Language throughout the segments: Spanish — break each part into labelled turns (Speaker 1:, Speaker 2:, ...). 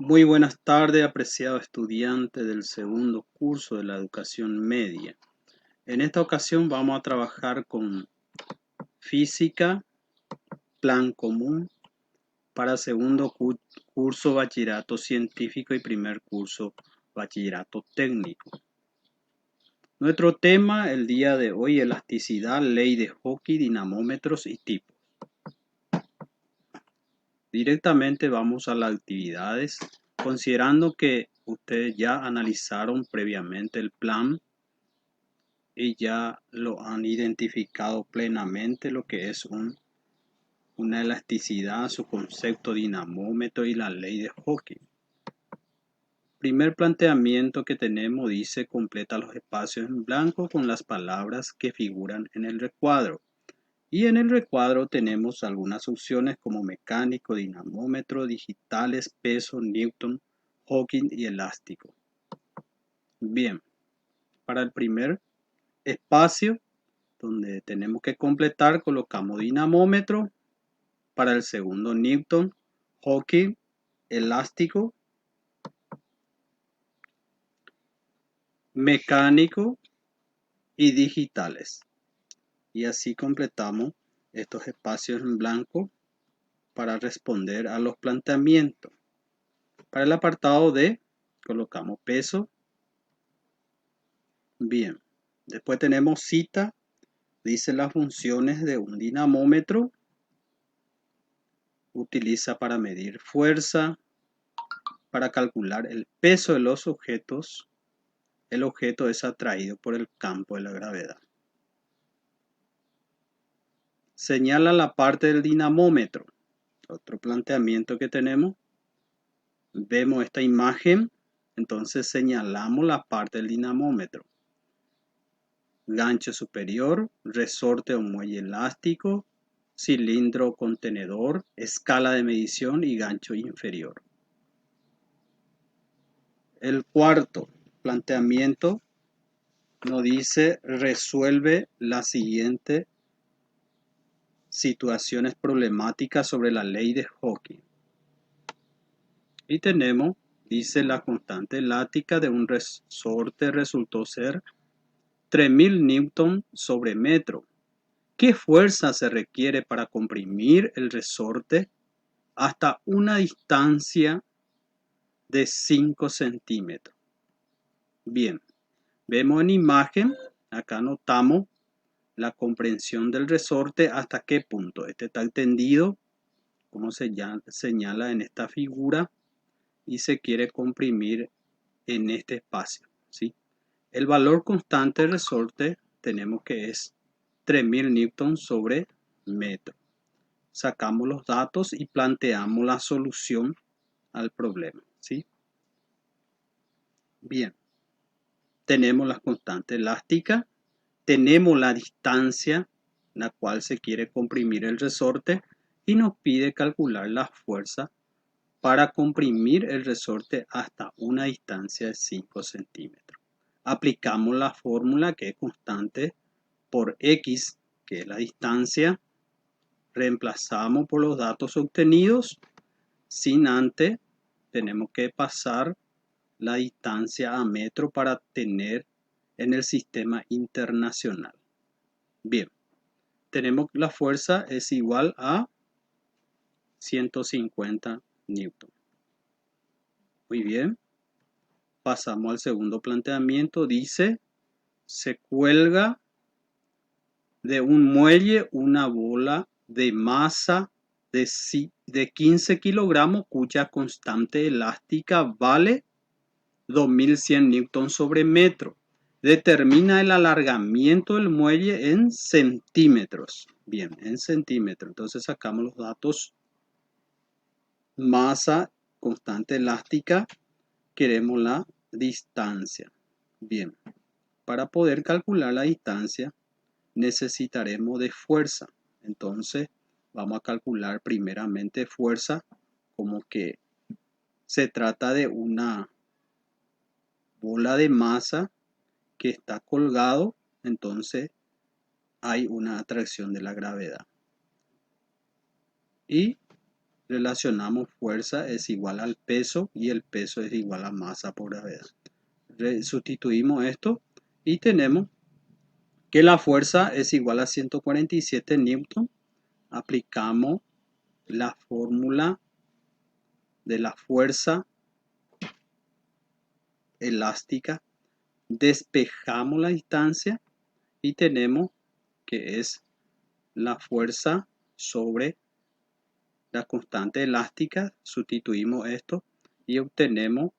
Speaker 1: Muy buenas tardes, apreciado estudiante del segundo curso de la educación media. En esta ocasión vamos a trabajar con física, plan común para segundo curso bachillerato científico y primer curso bachillerato técnico. Nuestro tema el día de hoy, elasticidad, ley de Hooke, dinamómetros y tipos. Directamente vamos a las actividades, considerando que ustedes ya analizaron previamente el plan y ya lo han identificado plenamente lo que es una elasticidad, su concepto dinamómetro y la ley de Hooke. Primer planteamiento que tenemos dice completa los espacios en blanco con las palabras que figuran en el recuadro. Y en el recuadro tenemos algunas opciones como mecánico, dinamómetro, digitales, peso, Newton, Hawking y elástico. Bien, para el primer espacio donde tenemos que completar colocamos dinamómetro, para el segundo Newton, Hawking, elástico, mecánico y digitales. Y así completamos estos espacios en blanco para responder a los planteamientos. Para el apartado D, colocamos peso. Bien, después tenemos cita, dice las funciones de un dinamómetro. Utiliza para medir fuerza, para calcular el peso de los objetos. El objeto es atraído por el campo de la gravedad. Señala la parte del dinamómetro. Otro planteamiento que tenemos. Vemos esta imagen, entonces señalamos la parte del dinamómetro. Gancho superior, resorte o muelle elástico, cilindro contenedor, escala de medición y gancho inferior. El cuarto planteamiento nos dice resuelve las siguientes situaciones problemáticas sobre la ley de Hooke. Y tenemos, dice la constante elástica de un resorte resultó ser 3000 newton sobre metro. ¿Qué fuerza se requiere para comprimir el resorte hasta una distancia de 5 centímetros? Bien, vemos en imagen, acá notamos la comprensión del resorte hasta qué punto. Este está tendido, como se señala en esta figura, y se quiere comprimir en este espacio, ¿sí? El valor constante del resorte tenemos que es 3000 newton sobre metro. Sacamos los datos y planteamos la solución al problema, ¿sí? Bien, tenemos la constante elástica, tenemos la distancia la cual se quiere comprimir el resorte y nos pide calcular la fuerza para comprimir el resorte hasta una distancia de 5 centímetros. Aplicamos la fórmula que es constante por X, que es la distancia, reemplazamos por los datos obtenidos, sin antes tenemos que pasar la distancia a metro para tener en el sistema internacional. Bien, tenemos la fuerza es igual a 150 newton. Muy bien, pasamos al segundo planteamiento. Dice, se cuelga de un muelle una bola de masa de 15 kilogramos cuya constante elástica vale 2100 newton sobre metro. Determina el alargamiento del muelle en centímetros. Bien, en centímetros. Entonces sacamos los datos. Masa, constante elástica. Queremos la distancia. Bien, para poder calcular la distancia necesitaremos de fuerza. Entonces vamos a calcular primeramente fuerza como que se trata de una bola de masa que está colgado, entonces hay una atracción de la gravedad. Y relacionamos fuerza es igual al peso y el peso es igual a masa por gravedad. Sustituimos esto y tenemos que la fuerza es igual a 147 newton. Aplicamos la fórmula de la fuerza elástica, despejamos la distancia y tenemos que es la fuerza sobre la constante elástica. Sustituimos esto y obtenemos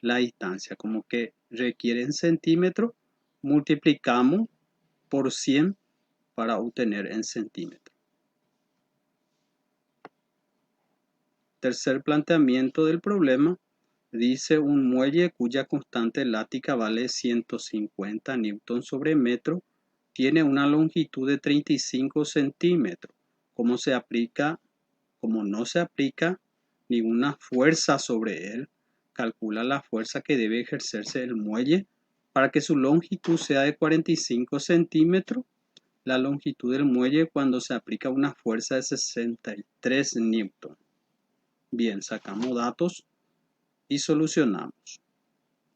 Speaker 1: la distancia, como que requiere en centímetros, multiplicamos por 100 para obtener en centímetros. Tercer planteamiento del problema, dice un muelle cuya constante elástica vale 150 newton sobre metro, tiene una longitud de 35 centímetros. Como no se aplica ninguna fuerza sobre él, calcula la fuerza que debe ejercerse el muelle para que su longitud sea de 45 centímetros. La longitud del muelle cuando se aplica una fuerza de 63 newton. Bien, sacamos datos y solucionamos.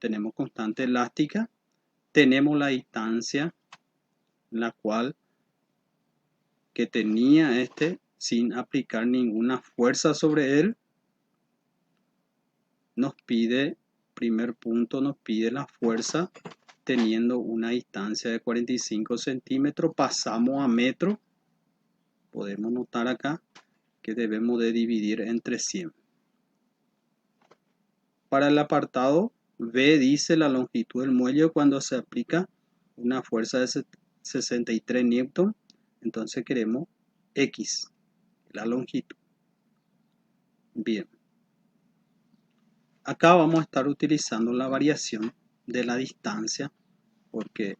Speaker 1: Tenemos constante elástica, tenemos la distancia, la cual que tenía sin aplicar ninguna fuerza sobre él. Nos pide, primer punto, nos pide la fuerza teniendo una distancia de 45 centímetros. Pasamos a metro. Podemos notar acá que debemos de dividir entre 100. Para el apartado B dice la longitud del muelle cuando se aplica una fuerza de 63 newton. Entonces queremos X, la longitud. Bien. Acá vamos a estar utilizando la variación de la distancia porque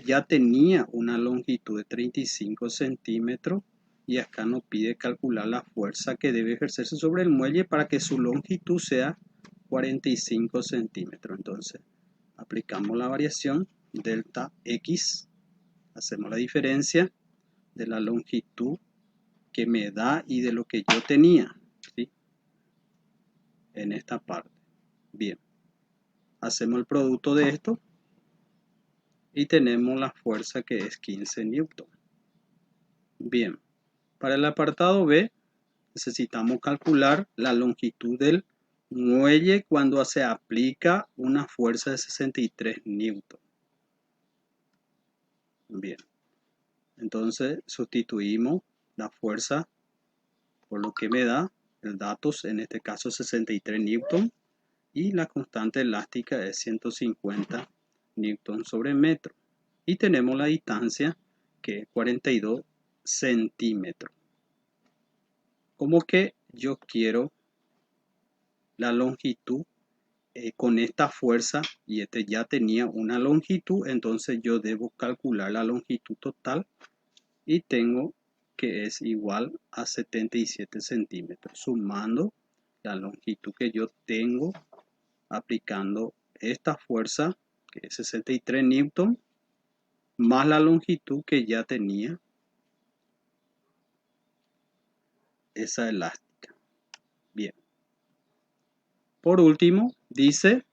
Speaker 1: ya tenía una longitud de 35 centímetros y acá nos pide calcular la fuerza que debe ejercerse sobre el muelle para que su longitud sea 45 centímetros. Entonces aplicamos la variación delta X, hacemos la diferencia de la longitud que me da y de lo que yo tenía, ¿sí? En esta parte. Bien, hacemos el producto de esto y tenemos la fuerza que es 15 newton. Bien, para el apartado B necesitamos calcular la longitud del muelle cuando se aplica una fuerza de 63 newton. Bien, entonces sustituimos la fuerza por lo que me da el datos, en este caso 63 newton, y la constante elástica es 150 newton sobre metro. Y tenemos la distancia que es 42 centímetros. Como que yo quiero la longitud con esta fuerza y ya tenía una longitud, entonces yo debo calcular la longitud total y tengo que es igual a 77 centímetros, sumando la longitud que yo tengo aplicando esta fuerza, que es 63 newton, más la longitud que ya tenía esa elástica. Bien. Por último, dice,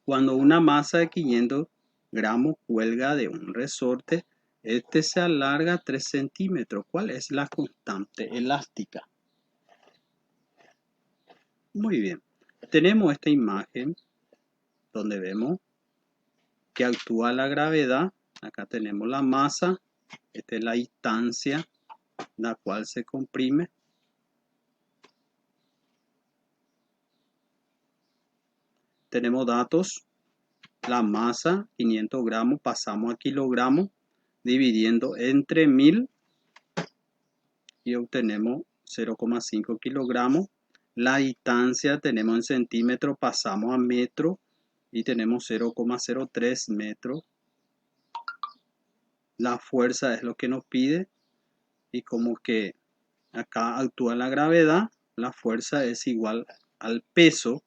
Speaker 1: cuando una masa de 500 gramos cuelga de un resorte, este se alarga 3 centímetros. ¿Cuál es la constante elástica? Muy bien. Tenemos esta imagen donde vemos que actúa la gravedad. Acá tenemos la masa. Esta es la distancia la cual se comprime. Tenemos datos. La masa, 500 gramos, pasamos a kilogramos, dividiendo entre 1000 y obtenemos 0,5 kilogramos. La distancia tenemos en centímetros, pasamos a metro y tenemos 0,03 metros. La fuerza es lo que nos pide y como que acá actúa la gravedad, la fuerza es igual al peso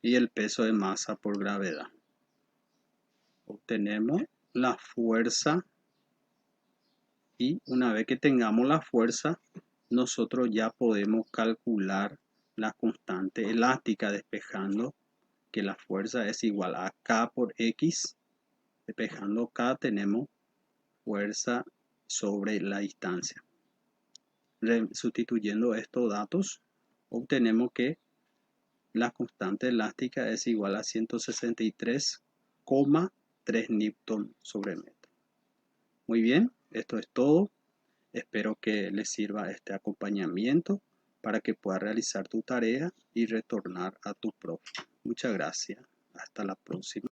Speaker 1: y el peso de masa por gravedad. Obtenemos la fuerza y una vez que tengamos la fuerza nosotros ya podemos calcular la constante elástica despejando que la fuerza es igual a K por X. Despejando K tenemos fuerza sobre la distancia. Sustituyendo estos datos, obtenemos que la constante elástica es igual a 163,3 Newton sobre metro. Muy bien, esto es todo. Espero que les sirva este acompañamiento para que puedas realizar tu tarea y retornar a tu profe. Muchas gracias. Hasta la próxima.